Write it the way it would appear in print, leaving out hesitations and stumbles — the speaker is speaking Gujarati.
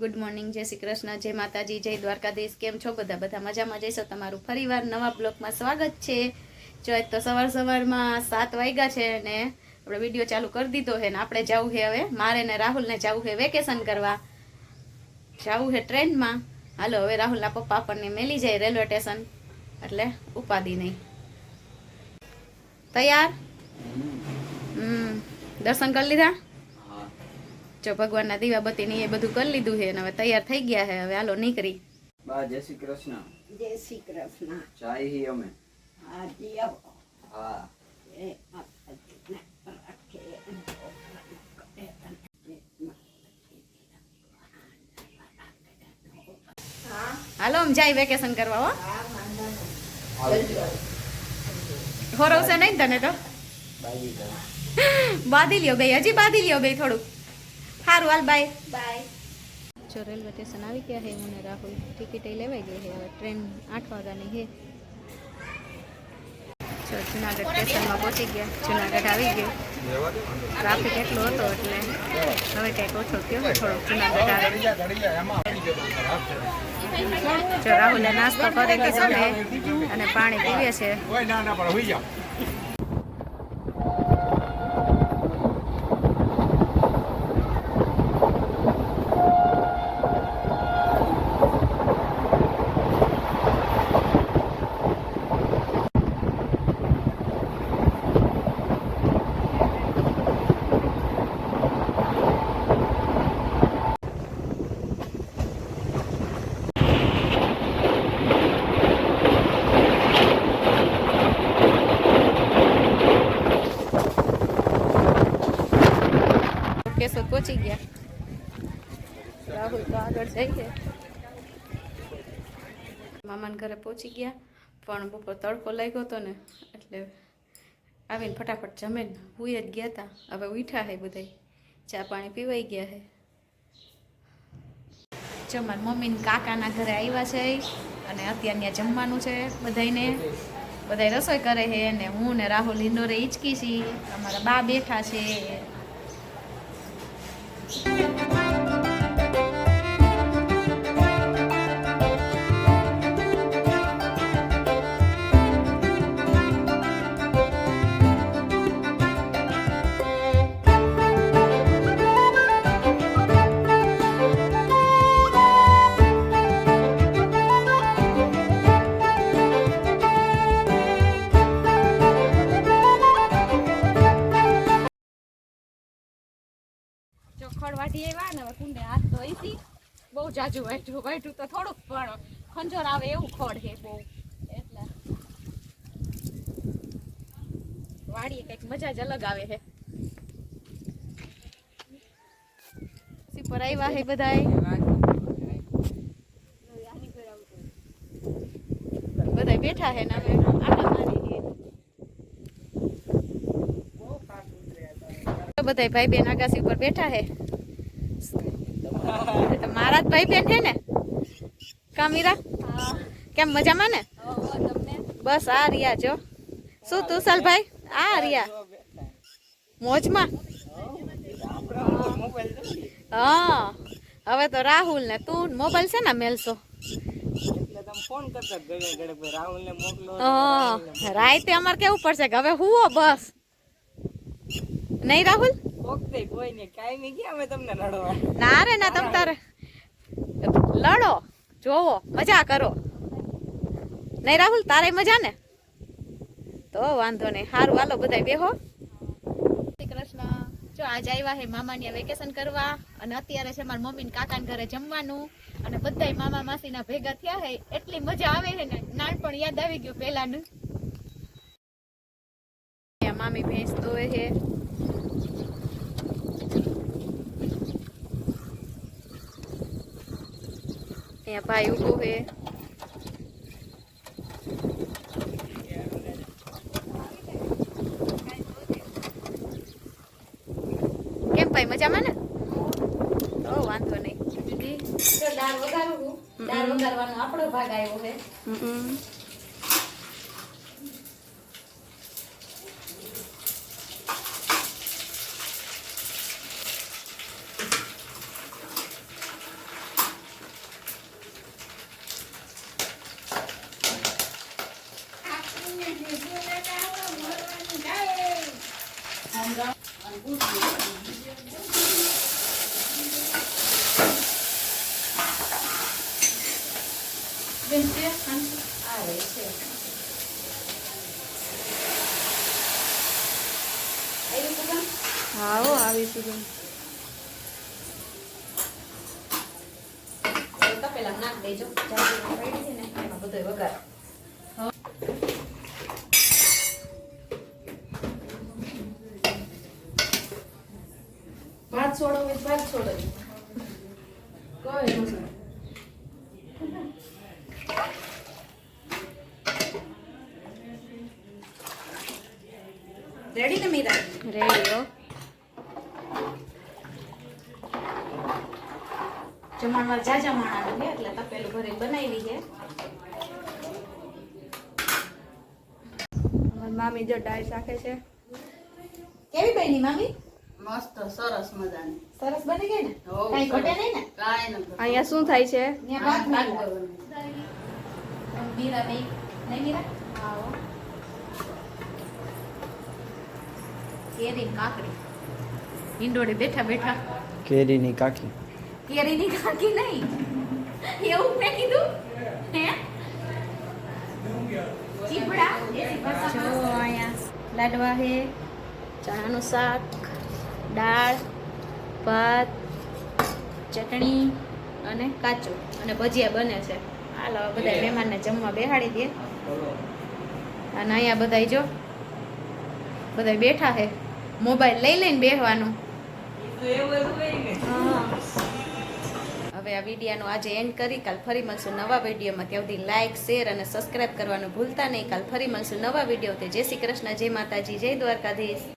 ગુડ મોર્નિંગ, જય શ્રી કૃષ્ણ, જય માતાજી, જય દ્વારકાધીશ. કેમ છો બધા? બધા મજામાં જઈશો. તમારું ફરીવાર નવા બ્લોગમાં સ્વાગત છે. જો આજ તો સવારમાં 7 વાગ્યા છે ને આપણે વિડીયો ચાલુ કરી દીધો છે ને આપણે જવું છે હવે, મારે ને રાહુલને જવું છે વેકેશન કરવા, જવું છે ટ્રેનમાં. હાલો હવે રાહુલના પપ્પા આપણને મેલી જાય રેલવે સ્ટેશન, એટલે ઉપાધિ નહીં. તૈયાર? દર્શન કરી લીધા? જો ભગવાનના દીવાબત્તી ને એ બધું કરી લીધું છે ને હવે તૈયાર થઈ ગયા છે. હવે હાલો નીકળી. બા જય શ્રી કૃષ્ણ. જય શ્રી કૃષ્ણ. ચાય હી અમે. હા જી આવો. હા. એ માતાજીને રાખે. હાલો આમ જાય વેકેશન કરવા. હો હા વાંધો હોરવશે નહીં તને તો બાંધી લ્યો બે, હજી બાંધી લ્યો બે થોડુંક. સારું હાલ, બાય બાય. જો રેલવે સ્ટેશન આવી ગયા છે. હું ને રાહુલ ટિકિટ લેવાઈ ગઈ છે. હવે ટ્રેન 8 વાગ્યાની છે. જો જુનાગઢ સ્ટેશનમાં પહોંચી ગયા. જુનાગઢ આવી ગયું. ટ્રાફિક એટલો હતો એટલે હવે કંઈક ઓછો થયો થોડોક જુનાગઢ આવે. જો રાહુલે નાસ્તો કરી લીધો ને અને પાણી પીવે છે. કેશોદ પહોંચી ગયા. રાહુલ તો આગળ જાય છે. મામાના ઘરે પહોંચી ગયા પણ બપોર તડકો લાગ્યો હતો ને એટલે આવીને ફટાફટ જમીને હુઈ જ ગયા હતા. હવે ઉઠ્યા છે બધા, ચા પાણી પીવાઈ ગયા છે. જો મારા મમ્મી ને કાકાના ઘરે આવ્યા છે અને અત્યારે ત્યાં જમવાનું છે બધાને. બધા રસોઈ કરે છે અને હું ને રાહુલ ઇન્ડોરે હિંચકી છીએ. અમારા બા બેઠા છે. ખડ વાટી આવ્યા ને હવે કુંડે હાથ ધોઈથી. બહુ જાજુ વાટ્યું તો થોડુંક પણ ખંજોર આવે એવું ખડ છે બહુ, એટલે વાડીએ કંઈક મજા જ અલગ આવે છે. સીપર આવ્યા છે બધાય બેઠા છે ને અમે આટા મારી છે. બધા ભાઈ બેન આગાસી ઉપર બેઠા છે. મારા જ ભાઈ બેન છે ને કામીરા? કેમ મજામાં ને? બસ આ રિયા. જો શું તુષાલભાઈ? આ રિયા મોજમાં. હા હવે તો રાહુલ ને તું મોબાઈલ છે ને મેલશો. રાતે અમારે કેવું પડશે કે હવે હુઓ બસ નહીં રાહુલ? ના રે ના, તમ તારે લડો જોવો મજા કરો. નહીં રાહુલ? તારે મજા ને? તો વાંધો નહીં. સારું હાલો બધા બેહો. શ્રી કૃષ્ણ. જો આજ આવ્યા છે મામાની વેકેશન કરવા અને અત્યારે છે મારા મમ્મી ને કાકાના ઘરે જમવાનું અને બધાય મામા માસીના ભેગા થયા છે. એટલી મજા આવે છે ને, નાનપણ યાદ આવી ગયું પેલાનું. મામી ભેંસ દોવે છે. અહીંયા ભાઈ ઉભો છે. કેમ ભાઈ મજામાં ને? ઓ વાંધો નહીં. દાળ વગાડું. દાળ વગાડવાનો આપણો ભાગ આવ્યો છે. બેન છે આવે છે આવી સુગંધ હા હો આવી સુગંધ તપેલા નાખ દેજો જાજી પડી છે ને એમાં બધોય વઘાર ભાત છોડો ભાત છોડો કોઈ નથી રેડી ને મીરા રેડી હો જમણવાર જાજા માણા છે એટલે તપેલું ભરી બનાવી છે અમારી મામી જો ડાળ શાખે છે કેવી બની મામી મસ્ત સરસ મજાની સરસ બની ગઈ ને હો, કઈ સરસ. ઘટે નહીં ને કાંઈ નથી. અહીંયા શું થાય છે આ ભાત ભાત નાખ્યા. કરવાનું. મીરા નહીં નહીં મીરા આવો કેરી કાકડી ઈંડોળે બેઠા બેઠા કેરીની કાકી કેરીની કાકી નહીં એવું મેં કીધું હે ચીપડા જો અહીંયા લાડવા હે ચણાનું શાક દાળ ભાત ચટણી અને કાચું અને ભજીયા બને છે હાલો હવે બધા મહેમાનને જમવા બેહાડી દે અને અહીંયા બધા જો બધા બેઠા છે મોબાઈલ લઈ લઈને બેહવાનું હા. હવે આ વિડીયોનો આજે એન્ડ કરી કાલ ફરી મળશું નવા વિડીયોમાં ત્યાં સુધી લાઇક શેર અને સબસ્ક્રાઇબ કરવાનું ભૂલતા નહીં કાલ ફરી મળશું નવા વિડીયો તે જય શ્રી કૃષ્ણ જય માતાજી જય દ્વારકાધીશ